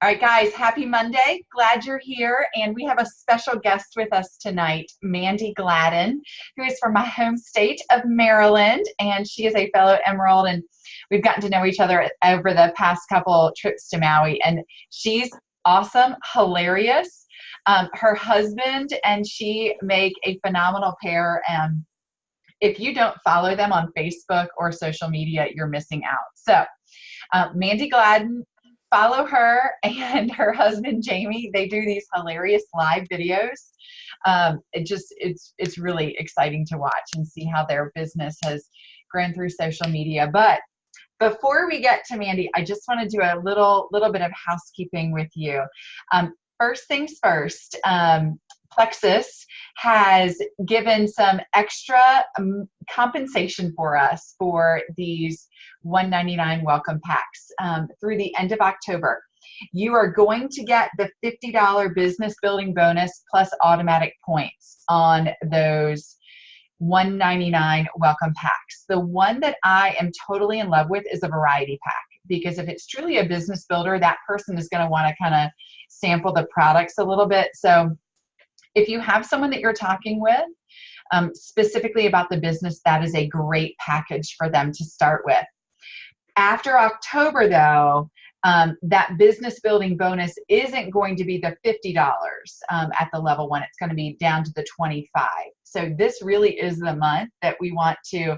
All right, guys, happy Monday. Glad you're here. And we have a special guest with us tonight, Mandy Gladden, who is from my home state of Maryland. And she is a fellow Emerald. And we've gotten to know each other over the past couple trips to Maui. And she's awesome, hilarious. Her husband and she make a phenomenal pair. And if you don't follow them on Facebook or social media, you're missing out. So, Mandy Gladden, follow her and her husband Jamie. They do these hilarious live videos. It's really exciting to watch and see how their business has grown through social media. But before we get to Mandy, I just want to do a little bit of housekeeping with you. First things first. Plexus has given some extra compensation for us for these $199 welcome packs through the end of October. You are going to get the $50 business building bonus plus automatic points on those $199 welcome packs. The one that I am totally in love with is a variety pack, because if it's truly a business builder, that person is going to want to kind of sample the products a little bit. So if you have someone that you're talking with specifically about the business, that is a great package for them to start with. After October, though, that business building bonus isn't going to be the $50 at the level one. It's going to be down to the $25. So this really is the month that we want to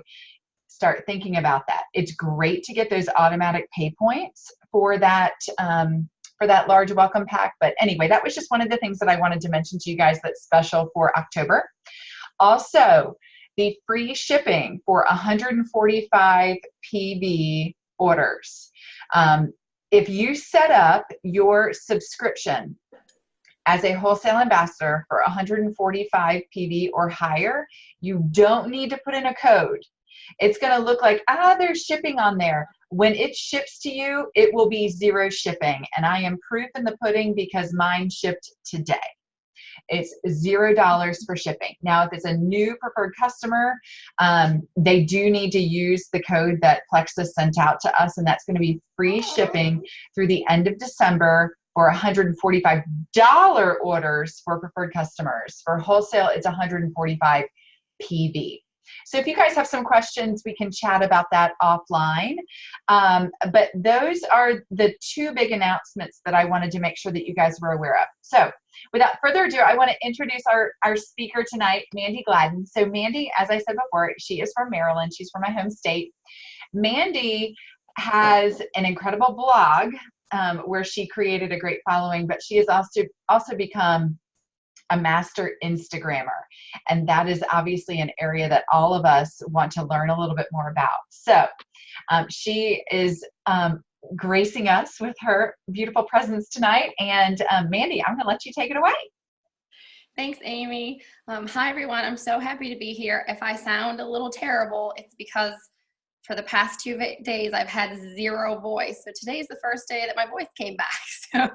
start thinking about that. It's great to get those automatic pay points for that large welcome pack. But anyway, that was just one of the things that I wanted to mention to you guys that's special for October. Also, the free shipping for 145 PV orders. If you set up your subscription as a wholesale ambassador for 145 PV or higher, you don't need to put in a code. It's going to look like, there's shipping on there. When it ships to you, it will be zero shipping. And I am proof in the pudding because mine shipped today. It's $0 for shipping. Now, if it's a new preferred customer, they do need to use the code that Plexus sent out to us, and that's going to be free shipping through the end of December for $145 orders for preferred customers. For wholesale, it's 145 PV. So if you guys have some questions, we can chat about that offline. But those are the two big announcements that I wanted to make sure that you guys were aware of. So without further ado, I want to introduce our speaker tonight, Mandy Gladden. So Mandy, as I said before, she is from Maryland. She's from my home state. Mandy has an incredible blog where she created a great following, but she has also become a master Instagrammer. And that is obviously an area that all of us want to learn a little bit more about. So she is gracing us with her beautiful presence tonight. And Mandy, I'm going to let you take it away. Thanks, Amy. Hi, everyone. I'm so happy to be here. If I sound a little terrible, it's because for the past 2 days, I've had zero voice. So today is the first day that my voice came back. So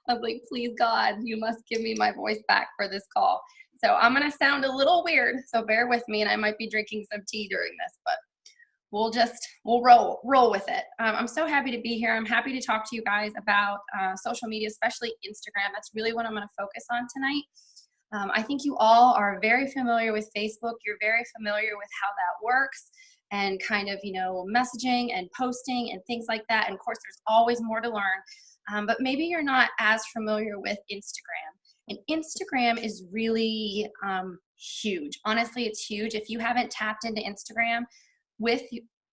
I was like, please, God, you must give me my voice back for this call. So I'm going to sound a little weird, so bear with me, and I might be drinking some tea during this, but we'll roll with it. I'm so happy to be here. I'm happy to talk to you guys about social media, especially Instagram. That's really what I'm going to focus on tonight. I think you all are very familiar with Facebook. You're very familiar with how that works and kind of, messaging and posting and things like that. And of course, there's always more to learn. But maybe you're not as familiar with Instagram. And Instagram is really huge. Honestly, it's huge. If you haven't tapped into Instagram with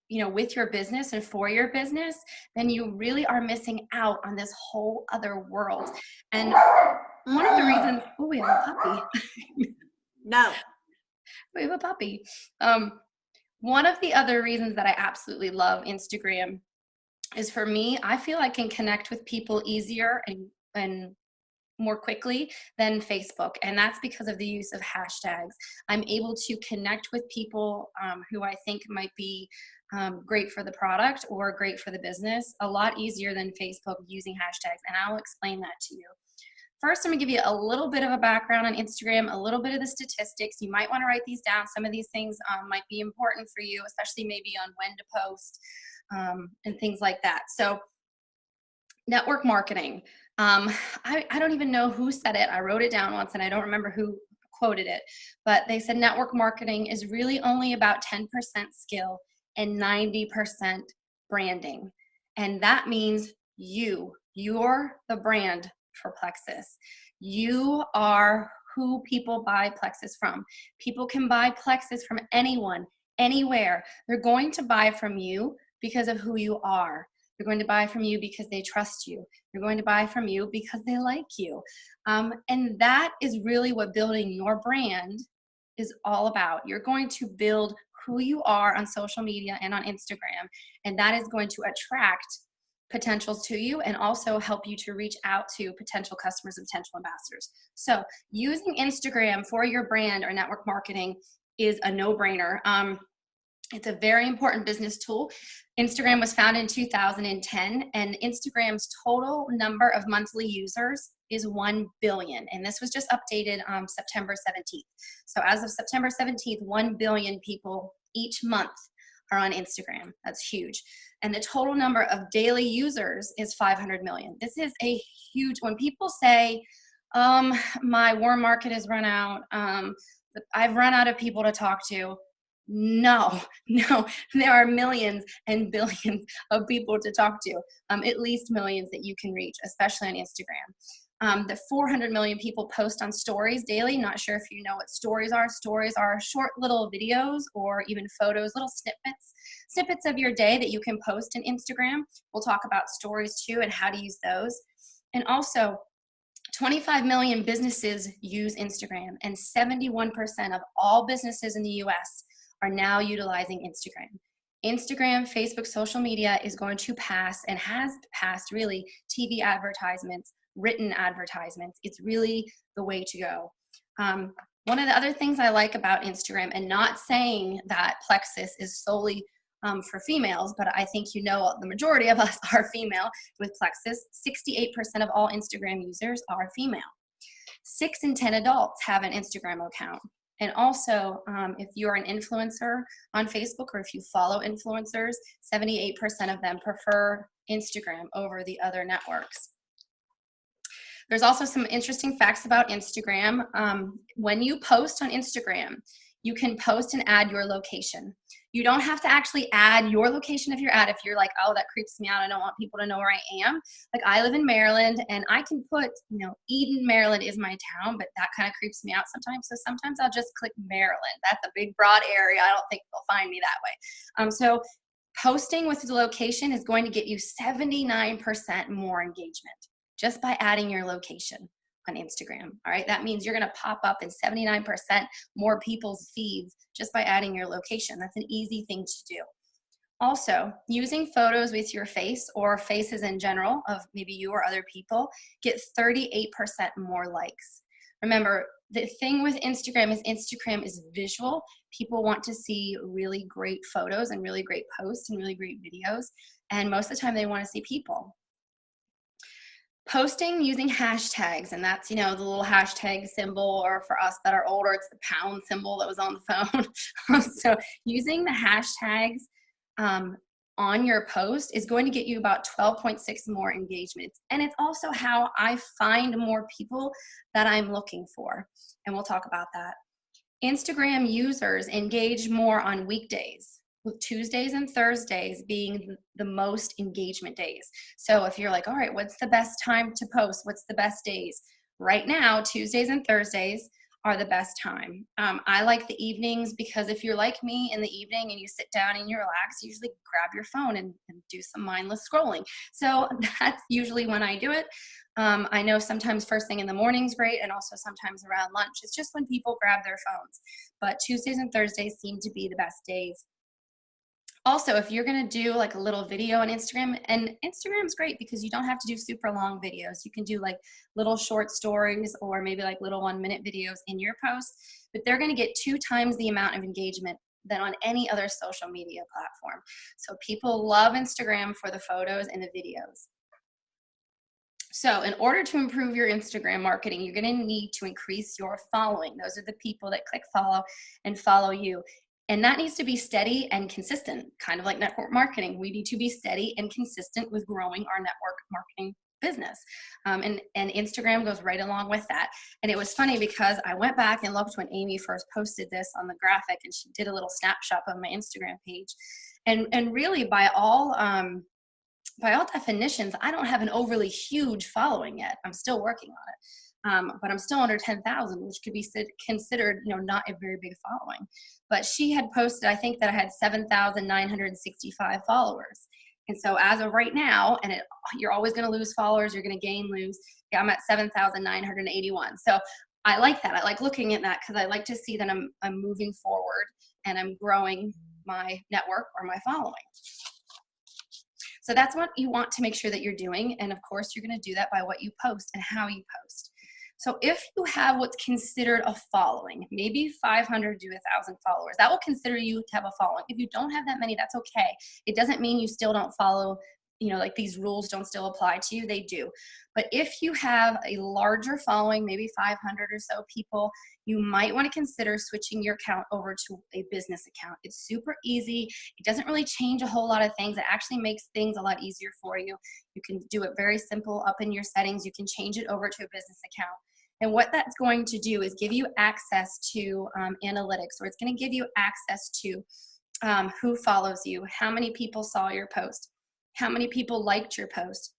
your business and for your business, then you really are missing out on this whole other world. And one of the reasons, we have a puppy. No. We have a puppy. One of the other reasons that I absolutely love Instagram is, for me, I feel I can connect with people easier and more quickly than Facebook. And that's because of the use of hashtags. I'm able to connect with people who I think might be great for the product or great for the business a lot easier than Facebook using hashtags. And I'll explain that to you. First, I'm gonna give you a little bit of a background on Instagram, a little bit of the statistics. You might wanna write these down. Some of these things might be important for you, especially maybe on when to post and things like that. So network marketing. I don't even know who said it. I wrote it down once and I don't remember who quoted it, but they said network marketing is really only about 10% skill and 90% branding. And that means you're the brand for Plexus. You are who people buy Plexus from. People can buy Plexus from anyone, anywhere. They're going to buy from you because of who you are. They're going to buy from you because they trust you. They're going to buy from you because they like you. And that is really what building your brand is all about. You're going to build who you are on social media and on Instagram, and that is going to attract potentials to you and also help you to reach out to potential customers and potential ambassadors. So using Instagram for your brand or network marketing is a no-brainer. It's a very important business tool. Instagram was founded in 2010, and Instagram's total number of monthly users is 1 billion. And this was just updated September 17th. So as of September 17th, 1 billion people each month are on Instagram. That's huge. And the total number of daily users is 500 million. This is a huge, when people say, my warm market has run out, I've run out of people to talk to. No, there are millions and billions of people to talk to, at least millions that you can reach, especially on Instagram. The 400 million people post on stories daily. Not sure if you know what stories are. Stories are short little videos or even photos, little snippets of your day that you can post in Instagram. We'll talk about stories too and how to use those. And also, 25 million businesses use Instagram, and 71% of all businesses in the US are now utilizing Instagram. Instagram, Facebook, social media is going to pass and has passed really TV advertisements, written advertisements. It's really the way to go. One of the other things I like about Instagram, and not saying that Plexus is solely for females, but I think you know the majority of us are female with Plexus. 68% of all Instagram users are female. 6 in 10 adults have an Instagram account. And also, if you're an influencer on Facebook or if you follow influencers, 78% of them prefer Instagram over the other networks. There's also some interesting facts about Instagram. When you post on Instagram, you can post and add your location. You don't have to actually add your location if you're like, oh, that creeps me out. I don't want people to know where I am. Like, I live in Maryland, and I can put, Eden, Maryland is my town, but that kind of creeps me out sometimes. So sometimes I'll just click Maryland. That's a big, broad area. I don't think they'll find me that way. So posting with the location is going to get you 79% more engagement just by adding your location on Instagram. All right, that means you're going to pop up in 79% more people's feeds just by adding your location. That's an easy thing to do. Also, using photos with your face or faces in general of maybe you or other people get 38% more likes. Remember, the thing with Instagram is visual. People want to see really great photos and really great posts and really great videos, and most of the time they want to see people. Posting using hashtags, and that's, the little hashtag symbol, or for us that are older, it's the pound symbol that was on the phone. So using the hashtags on your post is going to get you about 12.6 more engagements. And it's also how I find more people that I'm looking for. And we'll talk about that. Instagram users engage more on weekdays, with Tuesdays and Thursdays being the most engagement days. So if you're like, all right, what's the best time to post? What's the best days? Right now, Tuesdays and Thursdays are the best time. I like the evenings because if you're like me in the evening and you sit down and you relax, you usually grab your phone and do some mindless scrolling. So that's usually when I do it. I know sometimes first thing in the morning is great, and also sometimes around lunch. It's just when people grab their phones. But Tuesdays and Thursdays seem to be the best days. Also, if you're going to do like a little video on Instagram, and Instagram's great because you don't have to do super long videos. You can do like little short stories or maybe like little 1-minute videos in your post, but they're going to get 2 times the amount of engagement than on any other social media platform. So people love Instagram for the photos and the videos. So in order to improve your Instagram marketing, you're going to need to increase your following. Those are the people that click follow and follow you. And that needs to be steady and consistent, kind of like network marketing. We need to be steady and consistent with growing our network marketing business. And Instagram goes right along with that. And it was funny because I went back and looked when Amy first posted this on the graphic, and she did a little snapshot of my Instagram page. And really by all definitions, I don't have an overly huge following yet. I'm still working on it. But I'm still under 10,000, which could be considered, not a very big following. But she had posted, I think that I had 7,965 followers. And so as of right now, and you're always going to lose followers, you're going to gain, lose. Yeah, I'm at 7,981. So I like that. I like looking at that because I like to see that I'm moving forward and I'm growing my network or my following. So that's what you want to make sure that you're doing. And of course, you're going to do that by what you post and how you post. So if you have what's considered a following, maybe 500 to 1,000 followers, that will consider you to have a following. If you don't have that many, that's okay. It doesn't mean you still don't follow, like these rules don't still apply to you. They do. But if you have a larger following, maybe 500 or so people, you might want to consider switching your account over to a business account. It's super easy. It doesn't really change a whole lot of things. It actually makes things a lot easier for you. You can do it very simple up in your settings. You can change it over to a business account. And what that's going to do is give you access to analytics, or it's going to give you access to who follows you, how many people saw your post, how many people liked your post.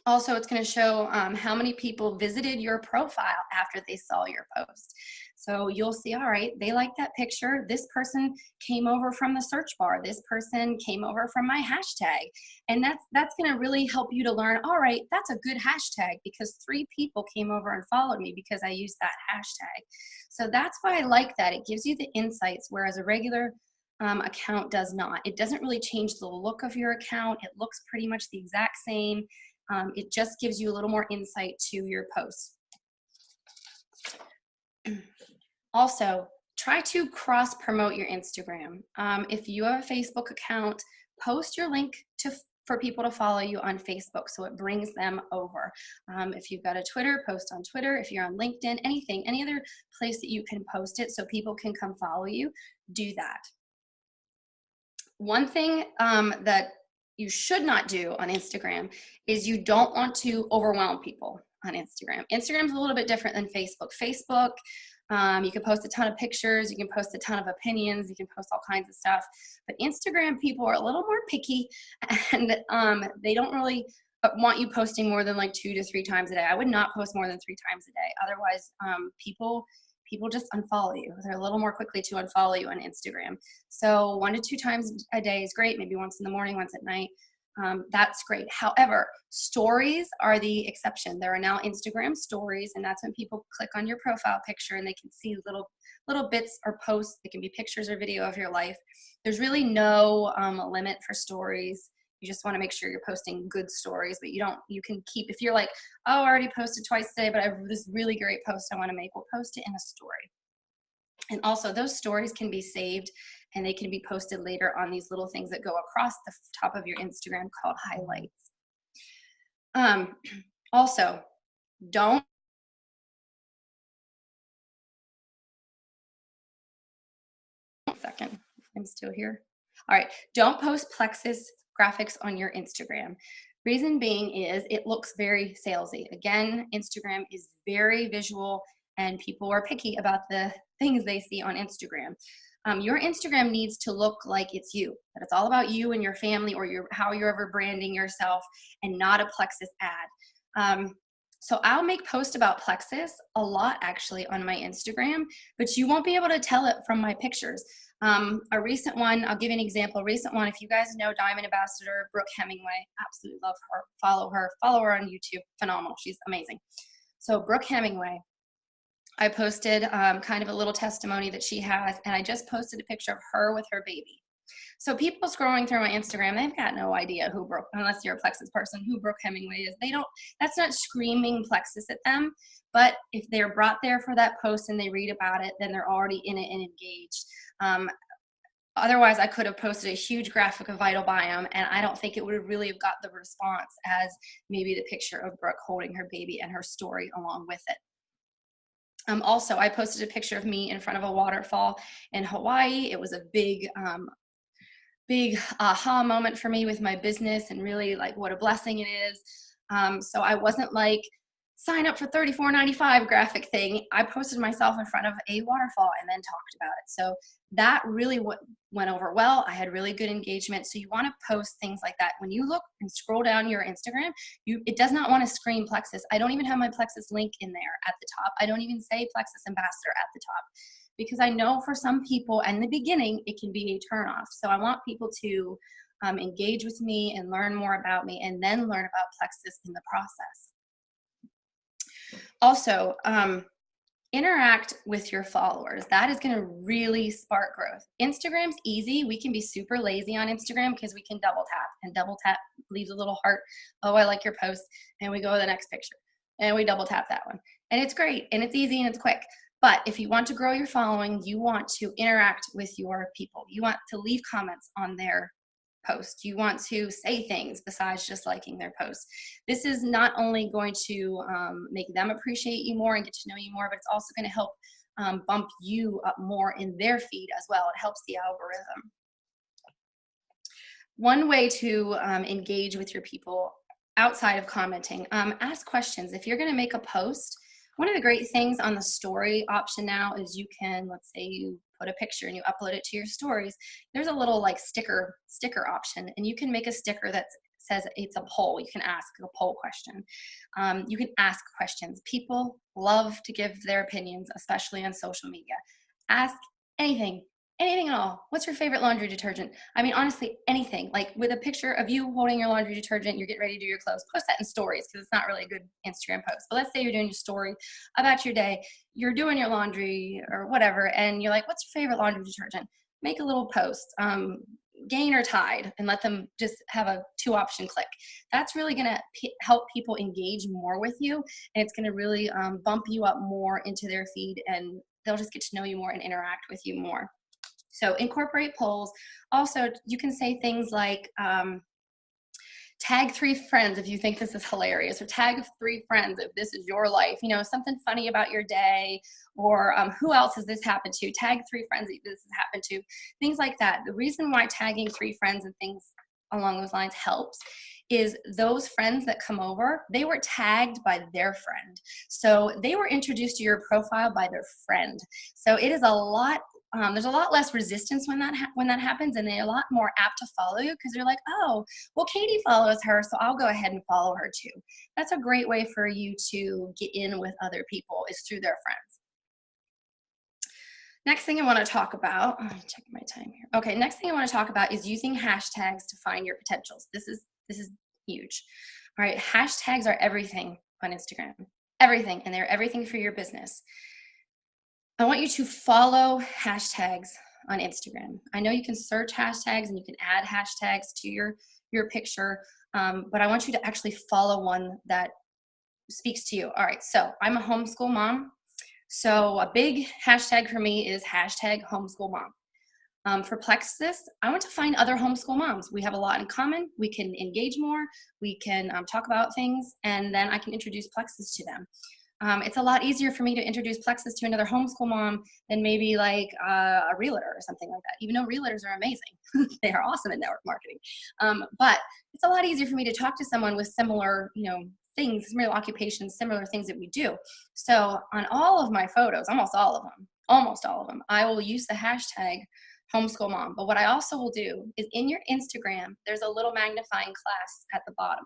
Also, it's going to show how many people visited your profile after they saw your post. So you'll see, all right, they like that picture. This person came over from the search bar. This person came over from my hashtag. And that's going to really help you to learn, all right, that's a good hashtag because 3 people came over and followed me because I used that hashtag. So that's why I like that. It gives you the insights, whereas a regular account does not. It doesn't really change the look of your account. It looks pretty much the exact same. It just gives you a little more insight to your posts. Also, try to cross promote your Instagram. If you have a Facebook account, post your link for people to follow you on Facebook so it brings them over. If you've got a Twitter, post on Twitter. If you're on LinkedIn, any other place that you can post it so people can come follow you, do that. One thing that you should not do on Instagram is you don't want to overwhelm people on Instagram. Instagram's a little bit different than Facebook. Facebook, you can post a ton of pictures, you can post a ton of opinions, you can post all kinds of stuff. But Instagram people are a little more picky, and they don't really want you posting more than like 2 to 3 times a day. I would not post more than 3 times a day. Otherwise, people just unfollow you. They're a little more quickly to unfollow you on Instagram. So 1 to 2 times a day is great. Maybe once in the morning, once at night. That's great. However, stories are the exception. There are now Instagram stories, and that's when people click on your profile picture and they can see little bits or posts. It can be pictures or video of your life. There's really no limit for stories. You just want to make sure you're posting good stories, but you can keep, if you're like, oh, I already posted twice today, but I have this really great post I want to make, we'll post it in a story. And also those stories can be saved and they can be posted later on these little things that go across the top of your Instagram called highlights. Also, don't second, I'm still here. All right, don't post Plexus graphics on your Instagram. Reason being is it looks very salesy. Again, Instagram is very visual and people are picky about the things they see on Instagram. Your Instagram needs to look like it's you, that it's all about you and your family or how you're ever branding yourself and not a Plexus ad. So I'll make posts about Plexus a lot actually on my Instagram, but you won't be able to tell it from my pictures. A recent one, I'll give you an example. A recent one, if you guys know Diamond Ambassador Brooke Hemingway, absolutely love her, follow her on YouTube, phenomenal, she's amazing. So Brooke Hemingway, I posted kind of a little testimony that she has, and I just posted a picture of her with her baby. So people scrolling through my Instagram, they've got no idea who Brooke, unless you're a Plexus person, who Brooke Hemingway is. That's not screaming Plexus at them, but if they're brought there for that post and they read about it, then they're already in it and engaged. Otherwise, I could have posted a huge graphic of Vital Biome, and I don't think it would have really have got the response as maybe the picture of Brooke holding her baby and her story along with it. Also, I posted a picture of me in front of a waterfall in Hawaii. It was a big aha moment for me with my business and really like what a blessing it is. So I wasn't like, sign up for $34.95 graphic thing. I posted myself in front of a waterfall and then talked about it. So that really went over well. I had really good engagement. So you want to post things like that. When you look and scroll down your Instagram, it does not want to scream Plexus. I don't even have my Plexus link in there at the top. I don't even say Plexus Ambassador at the top, because I know for some people in the beginning, it can be a turnoff. So I want people to engage with me and learn more about me, and then learn about Plexus in the process. Also, interact with your followers. That is going to really spark growth. Instagram's easy. We can be super lazy on Instagram because we can double tap, and double tap leaves a little heart. Oh, I like your post. And we go to the next picture and we double tap that one. And it's great and it's easy and it's quick. But if you want to grow your following, you want to interact with your people. You want to leave comments on their post. You want to say things besides just liking their post. This is not only going to make them appreciate you more and get to know you more, but it's also going to help bump you up more in their feed as well. It helps the algorithm. One way to engage with your people outside of commenting, ask questions. If you're going to make a post, one of the great things on the story option now is you can, let's say you put a picture and you upload it to your stories. There's a little like sticker option, and you can make a sticker that says it's a poll. You can ask a poll question. You can ask questions. People love to give their opinions, especially on social media. Ask anything at all. What's your favorite laundry detergent? I mean, honestly, anything. Like with a picture of you holding your laundry detergent, you're getting ready to do your clothes, post that in stories, because it's not really a good Instagram post. But let's say you're doing your story about your day, you're doing your laundry or whatever, and you're like, what's your favorite laundry detergent? Make a little post, Gain or Tide, and let them just have a 2-option click. That's really going to help people engage more with you, and it's going to really bump you up more into their feed, and they'll just get to know you more and interact with you more. So incorporate polls. Also, you can say things like, tag 3 friends if you think this is hilarious, or tag 3 friends if this is your life, you know, something funny about your day, or who else has this happened to? Tag 3 friends if this has happened to, things like that. The reason why tagging 3 friends and things along those lines helps is those friends that come over, they were tagged by their friend. So they were introduced to your profile by their friend. So it is a lot there's a lot less resistance when that happens, and they're a lot more apt to follow you because they're like, oh, well, Katie follows her, so I'll go ahead and follow her too. That's a great way for you to get in with other people, is through their friends. Next thing I want to talk about, I'm checking my time here. Okay, next thing I want to talk about is using hashtags to find your potentials. This is huge. All right, hashtags are everything on Instagram, everything, and they're everything for your business. I want you to follow hashtags on Instagram. I know you can search hashtags and you can add hashtags to your picture, but I want you to actually follow one that speaks to you. All right, so I'm a homeschool mom. So a big hashtag for me is hashtag homeschool mom. For Plexus, I want to find other homeschool moms. We have a lot in common. We can engage more. We can talk about things, and then I can introduce Plexus to them. It's a lot easier for me to introduce Plexus to another homeschool mom than maybe like a realtor or something like that, even though realtors are amazing. They are awesome at network marketing. But it's a lot easier for me to talk to someone with similar, things, similar occupations, similar things that we do. So on all of my photos, almost all of them, I will use the hashtag homeschool mom. But what I also will do is in your Instagram, there's a little magnifying glass at the bottom.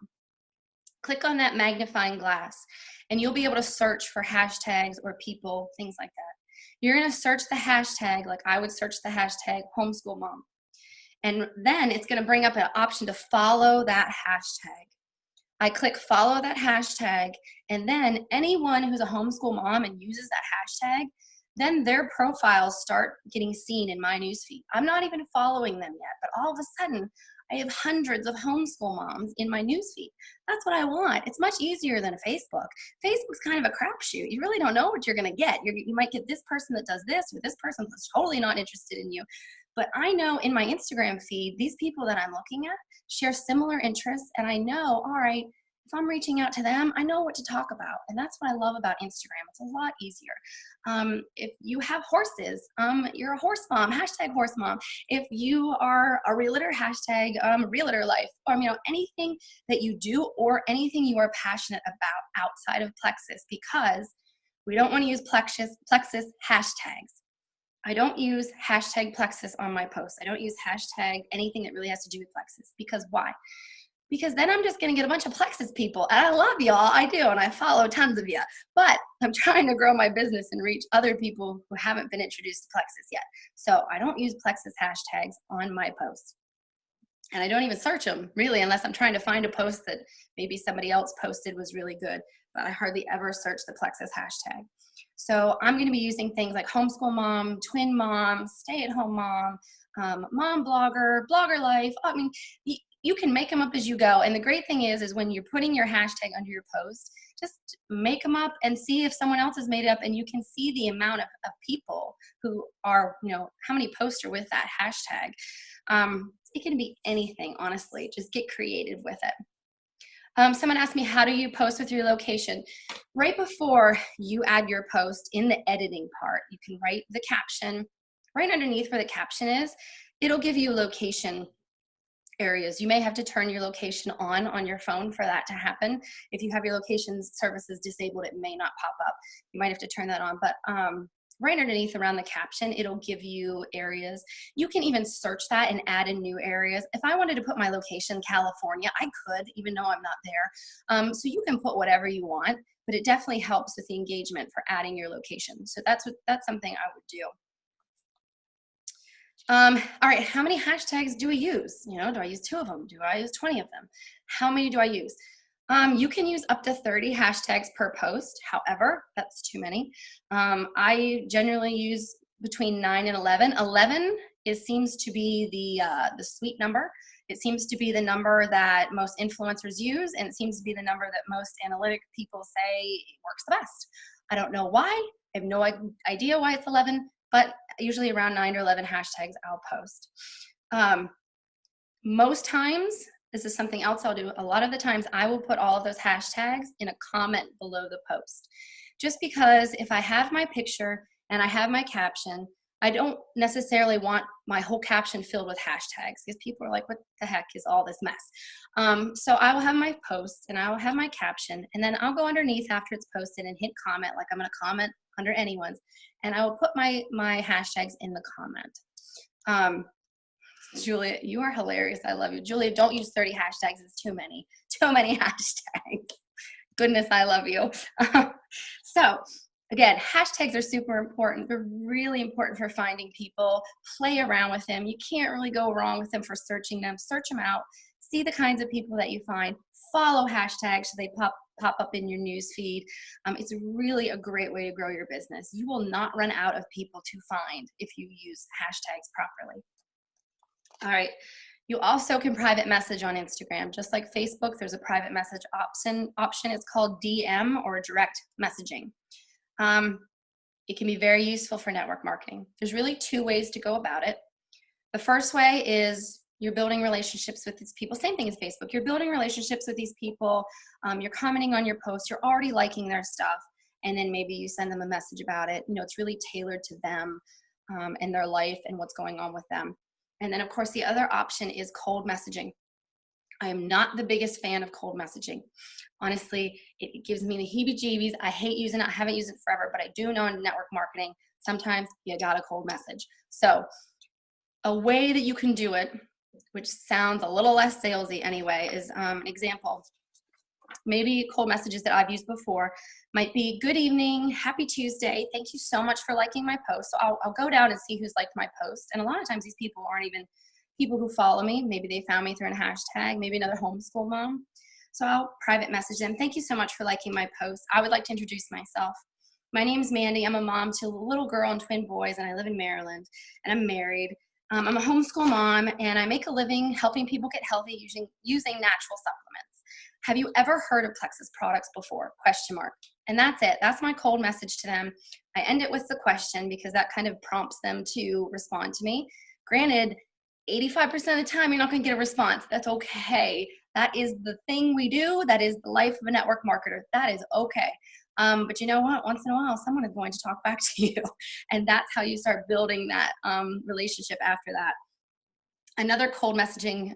Click on that magnifying glass and you'll be able to search for hashtags or people, things like that. You're going to search the hashtag like I would search the hashtag homeschool mom. And then it's going to bring up an option to follow that hashtag. I click follow that hashtag, and then anyone who's a homeschool mom and uses that hashtag, then their profiles start getting seen in my newsfeed. I'm not even following them yet, but all of a sudden, I have hundreds of homeschool moms in my newsfeed. That's what I want. It's much easier than a Facebook. Facebook's kind of a crapshoot. You really don't know what you're going to get. You might get this person that does this, or this person that's totally not interested in you. But I know in my Instagram feed, these people that I'm looking at share similar interests, and I know, all right, if I'm reaching out to them, I know what to talk about. And that's what I love about Instagram. It's a lot easier. If you have horses, you're a horse mom, hashtag horse mom. If you are a realtor, hashtag realtor life, or anything that you do or anything you are passionate about outside of Plexus, because we don't want to use Plexus hashtags. I don't use hashtag Plexus on my posts. I don't use hashtag anything that really has to do with Plexus. Because why? Because then I'm just going to get a bunch of Plexus people. And I love y'all. I do. And I follow tons of you. But I'm trying to grow my business and reach other people who haven't been introduced to Plexus yet. So I don't use Plexus hashtags on my posts. And I don't even search them, really, unless I'm trying to find a post that maybe somebody else posted was really good. But I hardly ever search the Plexus hashtag. So I'm going to be using things like homeschool mom, twin mom, stay-at-home mom, mom blogger, blogger life. I mean, you can make them up as you go. And the great thing is when you're putting your hashtag under your post, just make them up and see if someone else has made it up, and you can see the amount of people who are, how many posts are with that hashtag. It can be anything, honestly. Just get creative with it. Someone asked me, how do you post with your location? Right before you add your post, in the editing part, you can write the caption. Right underneath where the caption is, it'll give you location areas. You may have to turn your location on your phone for that to happen. If you have your location services disabled, it may not pop up. You might have to turn that on. But right underneath around the caption, it'll give you areas. You can even search that and add in new areas. If I wanted to put my location California, I could, even though I'm not there. So you can put whatever you want, but it definitely helps with the engagement for adding your location. So that's something I would do. All right, how many hashtags do we use? Do I use 2 of them? Do I use 20 of them? How many do I use? You can use up to 30 hashtags per post. However, that's too many. I generally use between 9 and 11. 11 seems to be the sweet number. It seems to be the number that most influencers use, and it seems to be the number that most analytic people say works the best. I don't know why. I have no idea why it's 11, but usually around 9 or 11 hashtags I'll post. Most times, this is something else I'll do. A lot of the times I will put all of those hashtags in a comment below the post. Just because if I have my picture and I have my caption, I don't necessarily want my whole caption filled with hashtags, because people are like, what the heck is all this mess? So I will have my post and I will have my caption, and then I'll go underneath after it's posted and hit comment, like I'm going to comment under anyone's, and I will put my hashtags in the comment. Julia, you are hilarious. I love you. Julia, don't use 30 hashtags. It's too many. Too many hashtags. Goodness, I love you. So again, hashtags are super important. They're really important for finding people. Play around with them. You can't really go wrong with them for searching them. Search them out. See the kinds of people that you find. Follow hashtags so they pop up in your news feed. It's really a great way to grow your business. You will not run out of people to find if you use hashtags properly. All right. You also can private message on Instagram. Just like Facebook, there's a private message option. It's called DM, or direct messaging. It can be very useful for network marketing. There's really 2 ways to go about it. The first way is you're building relationships with these people. Same thing as Facebook. You're building relationships with these people. You're commenting on your posts. You're already liking their stuff. And then maybe you send them a message about it. It's really tailored to them and their life and what's going on with them. And then, of course, the other option is cold messaging. I am not the biggest fan of cold messaging. Honestly, it gives me the heebie-jeebies. I hate using it. I haven't used it forever, but I do know in network marketing, sometimes you got a cold message. So a way that you can do it, which sounds a little less salesy anyway, is an example. Maybe cold messages that I've used before might be, good evening, happy Tuesday, thank you so much for liking my post. So I'll go down and see who's liked my post. And a lot of times these people aren't even people who follow me. Maybe they found me through a hashtag, maybe another homeschool mom. So I'll private message them. Thank you so much for liking my post. I would like to introduce myself. My name's Mandy. I'm a mom to a little girl and twin boys, and I live in Maryland, and I'm married. I'm a homeschool mom, and I make a living helping people get healthy using natural supplements. Have you ever heard of Plexus products before? ? And that's it. That's my cold message to them. I end it with the question because that kind of prompts them to respond to me. Granted, 85% of the time, you're not going to get a response. That's okay. That is the thing we do. That is the life of a network marketer. That is okay. But you know what? Once in a while, someone is going to talk back to you. And that's how you start building that relationship after that. Another cold messaging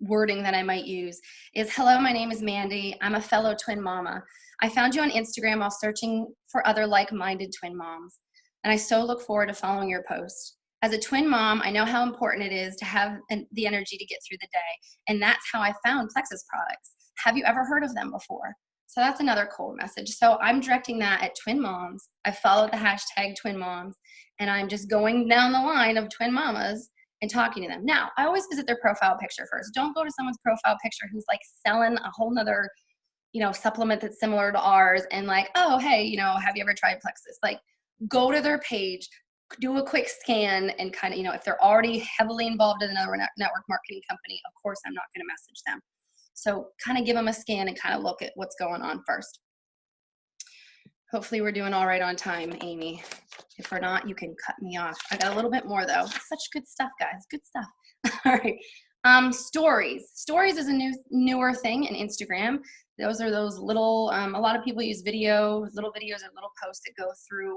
wording that I might use is, hello, my name is Mandy. I'm a fellow twin mama. I found you on Instagram while searching for other like-minded twin moms. And I so look forward to following your post. As a twin mom, I know how important it is to have the energy to get through the day. And that's how I found Plexus products. Have you ever heard of them before? So that's another cold message. So I'm directing that at twin moms. I followed the hashtag twin moms, and I'm just going down the line of twin mamas and talking to them. Now, I always visit their profile picture first. Don't go to someone's profile picture who's like selling a whole nother, supplement that's similar to ours and like, oh, hey, have you ever tried Plexus? Like, go to their page, do a quick scan, and kind of, if they're already heavily involved in another network marketing company, of course, I'm not going to message them. So kind of give them a scan and kind of look at what's going on first. Hopefully we're doing all right on time, Amy. If we're not, you can cut me off. I got a little bit more though. Such good stuff, guys. Good stuff. All right. Stories. Stories is a newer thing in Instagram. Those are those little, a lot of people use little videos or little posts that go through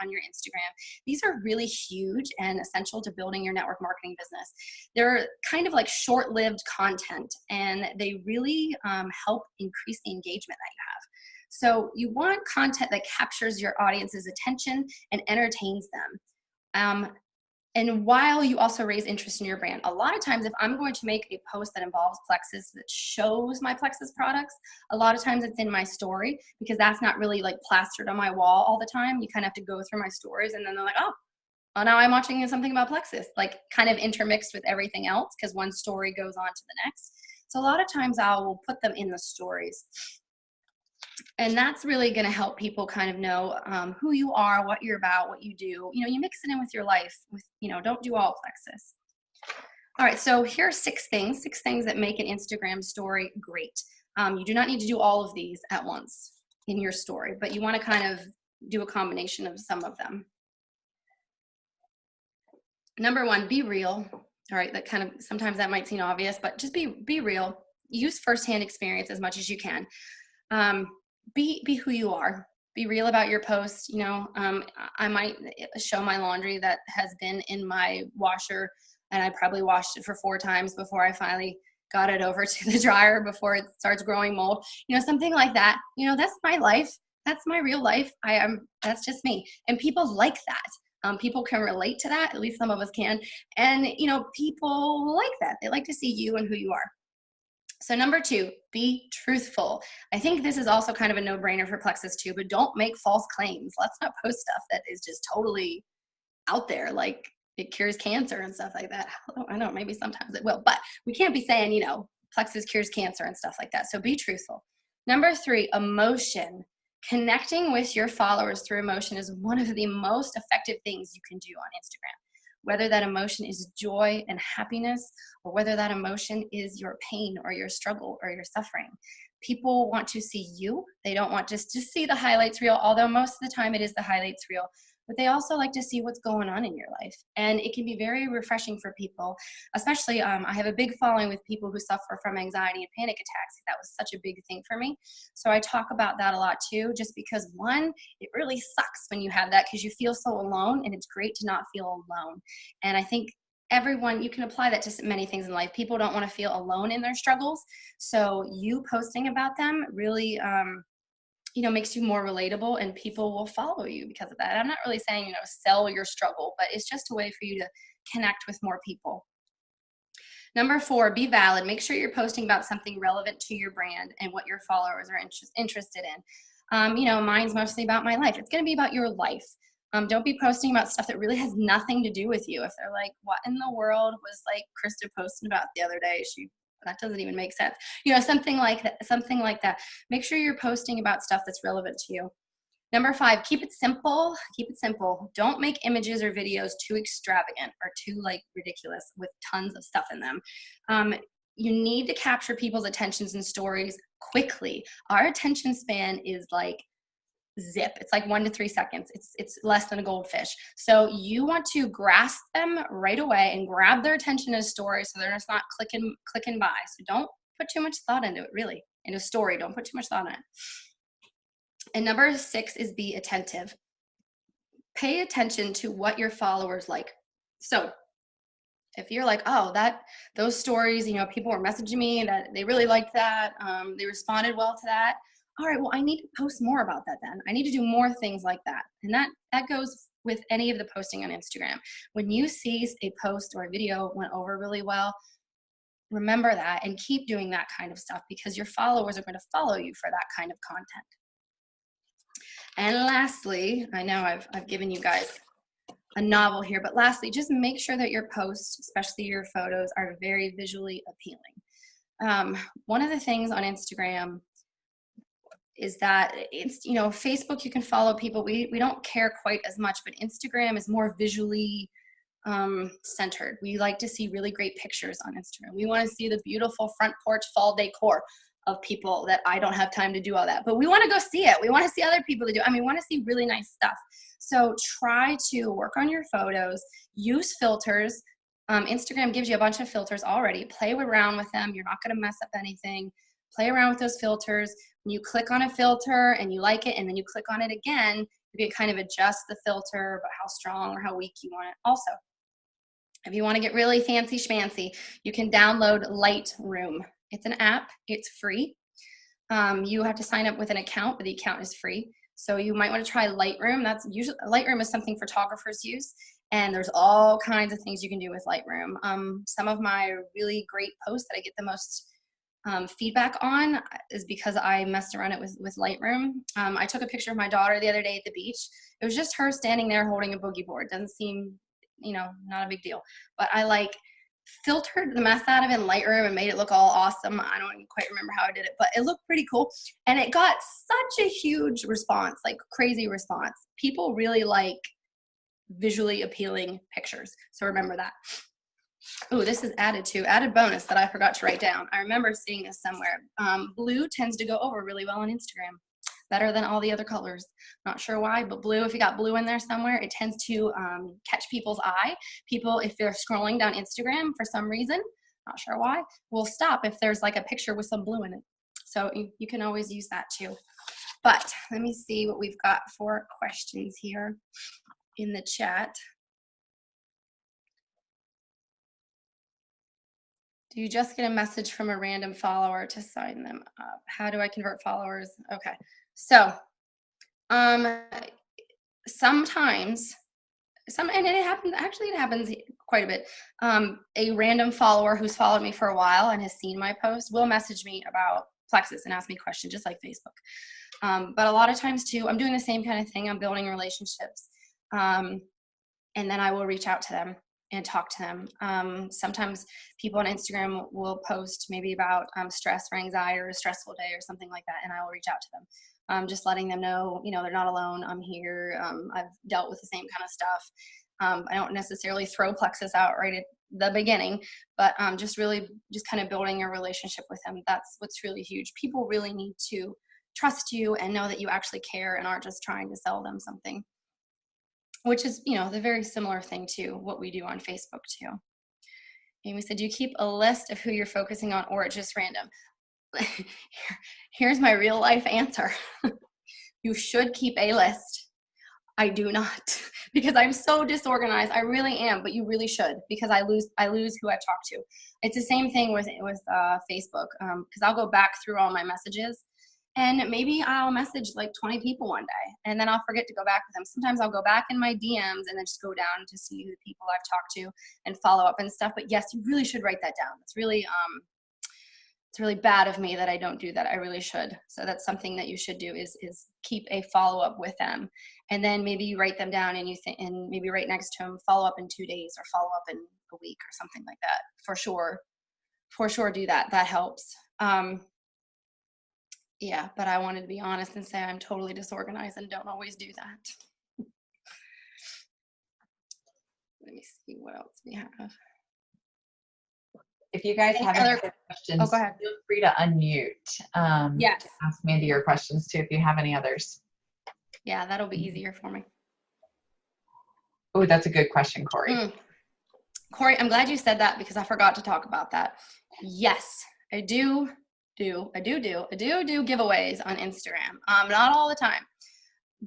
on your Instagram. These are really huge and essential to building your network marketing business. They're kind of like short-lived content, and they really help increase the engagement that you have. So you want content that captures your audience's attention and entertains them. And while you also raise interest in your brand. A lot of times, if I'm going to make a post that involves Plexus that shows my Plexus products, a lot of times it's in my story, because that's not really like plastered on my wall all the time. You kind of have to go through my stories, and then they're like, oh, now I'm watching something about Plexus, like kind of intermixed with everything else, because one story goes on to the next. So a lot of times I will put them in the stories. And that's really going to help people kind of know who you are, what you're about, what you do. You mix it in with your life. Don't do all Plexus. All right, so here are six things that make an Instagram story great. You do not need to do all of these at once in your story, but you want to kind of do a combination of some of them. Number one, be real. All right, that kind of, sometimes that might seem obvious, but just be real. Use firsthand experience as much as you can. Be who you are. Be real about your post. I might show my laundry that has been in my washer, and I probably washed it for 4 times before I finally got it over to the dryer before it starts growing mold. Something like that. That's my life. That's my real life. That's just me. And people like that. People can relate to that. At least some of us can. And, people like that. They like to see you and who you are. So number 2, be truthful. I think this is also kind of a no-brainer for Plexus too, but don't make false claims. Let's not post stuff that is just totally out there, like it cures cancer and stuff like that. I don't know, maybe sometimes it will, but we can't be saying, Plexus cures cancer and stuff like that. So be truthful. Number 3, emotion. Connecting with your followers through emotion is one of the most effective things you can do on Instagram. Whether that emotion is joy and happiness, or whether that emotion is your pain or your struggle or your suffering. People want to see you. They don't want just to see the highlights reel, although most of the time it is the highlights reel, but they also like to see what's going on in your life. And it can be very refreshing for people, especially I have a big following with people who suffer from anxiety and panic attacks. That was such a big thing for me. So I talk about that a lot too, just because one, it really sucks when you have that because you feel so alone, and it's great to not feel alone. And I think everyone, you can apply that to many things in life. People don't want to feel alone in their struggles. So you posting about them really, makes you more relatable, and people will follow you because of that. I'm not really saying, sell your struggle, but it's just a way for you to connect with more people. Number 4, be valid. Make sure you're posting about something relevant to your brand and what your followers are interested in. Mine's mostly about my life. It's going to be about your life. Don't be posting about stuff that really has nothing to do with you. If they're like, what in the world was like Krista posting about the other day? That doesn't even make sense. Something like that. Make sure you're posting about stuff that's relevant to you. Number 5, keep it simple. Keep it simple. Don't make images or videos too extravagant or too ridiculous with tons of stuff in them. You need to capture people's attentions and stories quickly. Our attention span is like zip. It's like 1 to 3 seconds. It's less than a goldfish. So you want to grasp them right away and grab their attention as stories, so they're just not clicking by. So don't put too much thought into it, really. In a story, don't put too much thought in it. And number 6 is be attentive. Pay attention to what your followers like. So if you're like, oh, those stories, people were messaging me that they really liked that, they responded well to that. All right, well, I need to post more about that then. I need to do more things like that. And that goes with any of the posting on Instagram. When you see a post or a video went over really well, remember that and keep doing that kind of stuff, because your followers are going to follow you for that kind of content. And lastly, I know I've given you guys a novel here, but lastly, just make sure that your posts, especially your photos, are very visually appealing. One of the things on Instagram is that it's, Facebook, you can follow people. We don't care quite as much, but Instagram is more visually centered. We like to see really great pictures on Instagram. We want to see the beautiful front porch fall decor of people that I don't have time to do all that, but we want to go see it. We want to see other people to do. We want to see really nice stuff. So try to work on your photos, use filters. Instagram gives you a bunch of filters already. Play around with them. You're not going to mess up anything. Play around with those filters. When you click on a filter and you like it, and then you click on it again, you can kind of adjust the filter, but how strong or how weak you want it. Also, if you want to get really fancy schmancy, you can download Lightroom. It's an app. It's free. You have to sign up with an account, but the account is free. So you might want to try Lightroom. Lightroom is something photographers use, and there's all kinds of things you can do with Lightroom. Some of my really great posts that I get the most feedback on is because I messed around with Lightroom. I took a picture of my daughter the other day at the beach. It was just her standing there holding a boogie board. Doesn't seem, not a big deal, but I filtered the mess out of it in Lightroom and made it look all awesome. I don't even quite remember how I did it, but it looked pretty cool. And it got such a huge response, crazy response. People really like visually appealing pictures. So remember that. Oh, this is added bonus that I forgot to write down. I remember seeing this somewhere. Blue tends to go over really well on Instagram, better than all the other colors. Not sure why, but blue, if you got blue in there somewhere, it tends to catch people's eye. People, if they're scrolling down Instagram for some reason, not sure why, will stop if there's a picture with some blue in it. So you can always use that too. But let me see what we've got for questions here in the chat. Do you just get a message from a random follower to sign them up? How do I convert followers? Okay. So, sometimes, and it happens quite a bit. A random follower who's followed me for a while and has seen my post will message me about Plexus and ask me questions, just like Facebook. But a lot of times too, I'm doing the same kind of thing. I'm building relationships. And then I will reach out to them and talk to them. Sometimes people on Instagram will post maybe about stress or anxiety or a stressful day or something like that, and I will reach out to them, just letting them know, they're not alone. I'm here. I've dealt with the same kind of stuff. I don't necessarily throw Plexus out right at the beginning, but just kind of building a relationship with them. That's what's really huge. People really need to trust you and know that you actually care and aren't just trying to sell them something, which is, the very similar thing to what we do on Facebook too. And we said, do you keep a list of who you're focusing on, or it's just random? Here's my real life answer. You should keep a list. I do not, because I'm so disorganized. I really am, but you really should, because I lose who I've talked to. It's the same thing with Facebook, because I'll go back through all my messages, and maybe I'll message 20 people one day, and then I'll forget to go back with them. Sometimes I'll go back in my DMs and then just go down to see who the people I've talked to and follow up and stuff. But yes, you really should write that down. It's really bad of me that I don't do that. I really should. So that's something that you should do is keep a follow up with them, and then maybe you write them down and and maybe right next to them, follow up in 2 days or follow up in a week or something like that. For sure, do that. That helps. Yeah, but I wanted to be honest and say I'm totally disorganized and don't always do that. Let me see what else we have. If you guys have any other questions, go ahead. Feel free to unmute. Yes. To ask Mandy your questions too, if you have any others. Yeah, that'll be easier for me. Oh, that's a good question, Corey. Corey, I'm glad you said that, because I forgot to talk about that. Yes, do giveaways on Instagram. Not all the time,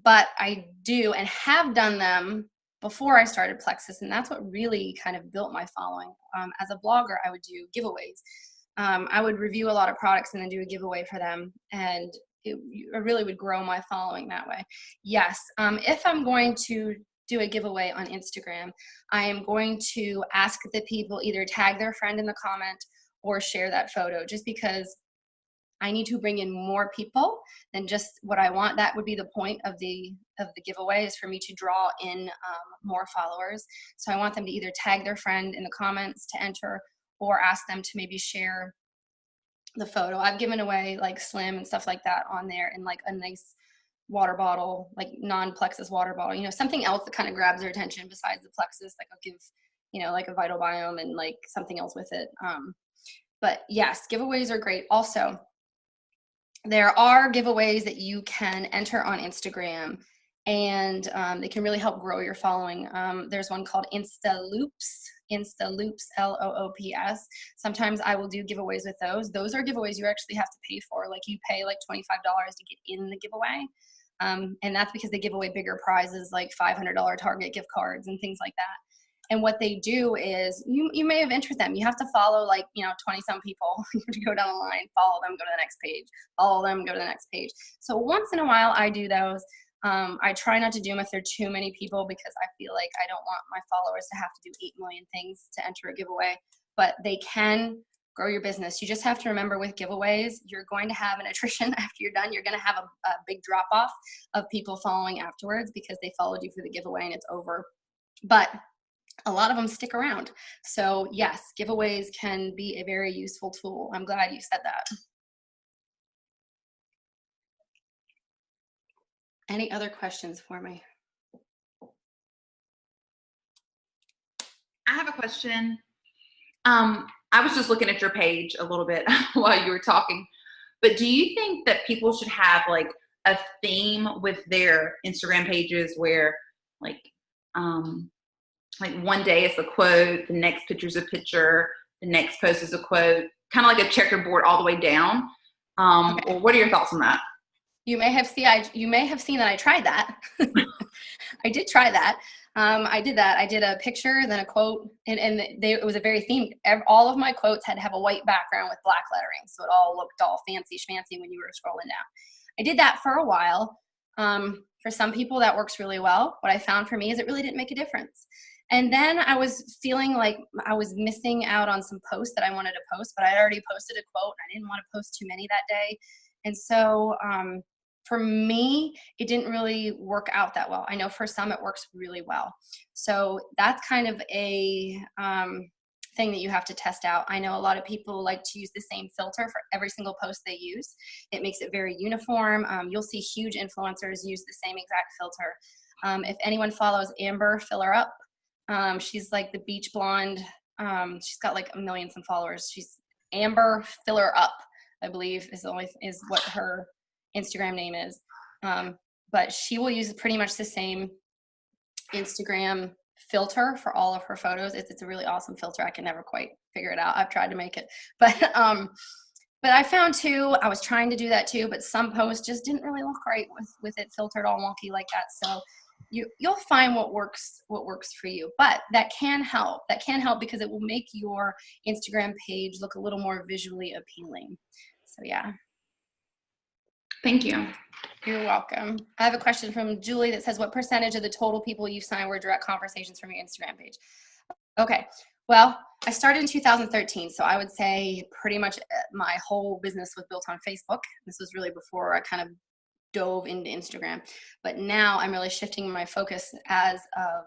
but I do and have done them before I started Plexus, and that's what really kind of built my following. As a blogger, I would do giveaways. I would review a lot of products and then do a giveaway for them, and it really would grow my following that way. Yes, if I'm going to do a giveaway on Instagram, I am going to ask the people either tag their friend in the comment or share that photo, just because I need to bring in more people than just what I want. That would be the point of the giveaway, is for me to draw in more followers. So I want them to either tag their friend in the comments to enter, or ask them to maybe share the photo. I've given away like Slim and stuff like that on there, and like a nice water bottle, like non-Plexus water bottle, you know, something else that kind of grabs their attention besides the Plexus. Like I'll give, you know, like a Vital Biome and like something else with it. But yes, giveaways are great. Also, there are giveaways that you can enter on Instagram, and they can really help grow your following. There's one called Insta Loops, Loops. Sometimes I will do giveaways with those. Those are giveaways you actually have to pay for. Like you pay like $25 to get in the giveaway. And that's because they give away bigger prizes like $500 Target gift cards and things like that. And what they do is you may have entered them. You have to follow like, you know, 20 some people. You have to go down the line, follow them, go to the next page, follow them, go to the next page. So once in a while I do those. I try not to do them if there are too many people, because I feel like I don't want my followers to have to do 8 million things to enter a giveaway, but they can grow your business. You just have to remember, with giveaways, you're going to have an attrition after you're done. You're going to have a big drop off of people following afterwards because they followed you for the giveaway and it's over. But a lot of them stick around. So yes, giveaways can be a very useful tool. I'm glad you said that. Any other questions for me? I have a question. I was just looking at your page a little bit while you were talking, but do you think that people should have like a theme with their Instagram pages where like one day it's a quote, the next picture is a picture, the next post is a quote, kind of like a checkerboard all the way down? Okay. Or what are your thoughts on that? You may have seen that I tried that. I did try that. I did that. I did a picture, then a quote, and it was a very themed. All of my quotes had to have a white background with black lettering, so it all looked all fancy schmancy when you were scrolling down. I did that for a while. For some people, that works really well. What I found for me is it really didn't make a difference. And then I was feeling like I was missing out on some posts that I wanted to post, but I had already posted a quote, and I didn't want to post too many that day. And so for me, it didn't really work out that well. I know for some it works really well. So that's kind of a thing that you have to test out. I know a lot of people like to use the same filter for every single post they use. It makes it very uniform. You'll see huge influencers use the same exact filter. If anyone follows Amber, fill her up. She's like the beach blonde. She's got like 1 million some followers. She's Amber, fill her up, I believe is what her Instagram name is. But she will use pretty much the same Instagram filter for all of her photos. It's a really awesome filter. I can never quite figure it out. I've tried to make it, but I found too, I was trying to do that too, but some posts just didn't really look right with it filtered all wonky like that. So you'll find what works for you, but that can help because it will make your Instagram page look a little more visually appealing. So yeah. Thank you. You're welcome. I have a question from Julie that says, what percentage of the total people you signed were direct conversations from your Instagram page? Okay. Well, I started in 2013, so I would say pretty much my whole business was built on Facebook. This was really before I kind of dove into Instagram. But now I'm really shifting my focus as of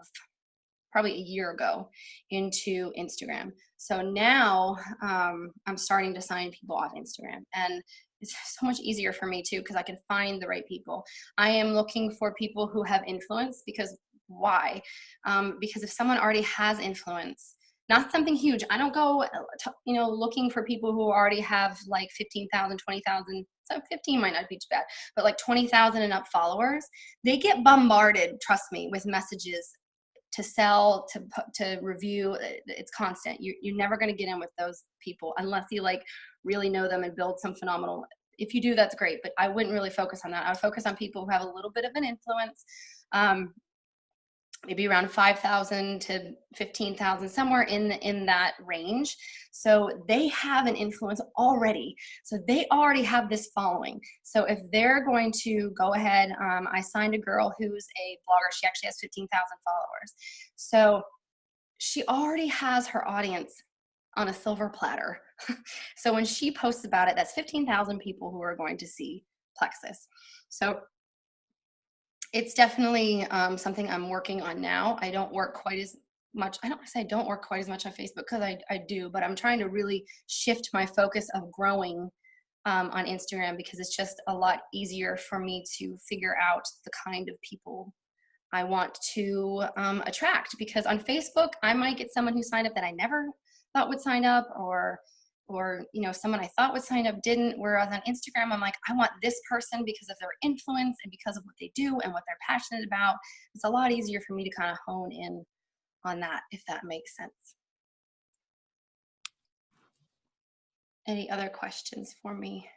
probably a year ago into Instagram. So now I'm starting to sign people off Instagram, and it's so much easier for me too because I can find the right people. I am looking for people who have influence because why? Because if someone already has influence, not something huge, I don't go looking for people who already have like 15,000, 20,000. So 15 might not be too bad, but like 20,000 and up followers, they get bombarded, trust me, with messages to sell, to review. It's constant. You're never going to get in with those people unless you like really know them and build some phenomenal. If you do, that's great, but I wouldn't really focus on that. I would focus on people who have a little bit of an influence, maybe around 5,000 to 15,000, somewhere in that range. So they have an influence already. So they already have this following. So if they're going to go ahead, I signed a girl who's a blogger. She actually has 15,000 followers. So she already has her audience on a silver platter. So when she posts about it, that's 15,000 people who are going to see Plexus. So it's definitely something I'm working on now. I don't work quite as much. I don't want to say I don't work quite as much on Facebook, because I do, but I'm trying to really shift my focus of growing on Instagram, because it's just a lot easier for me to figure out the kind of people I want to attract. Because on Facebook, I might get someone who signed up that I never thought would sign up, or you know, someone I thought would sign up didn't. Whereas on Instagram, I'm like, I want this person because of their influence and because of what they do and what they're passionate about. It's a lot easier for me to kind of hone in on that, if that makes sense. Any other questions for me?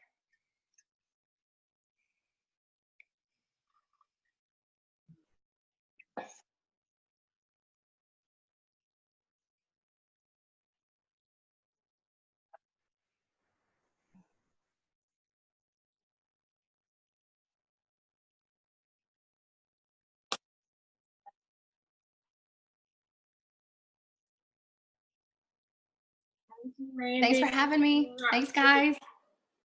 Thank you, Mandy. Thanks for having me. Thanks, guys.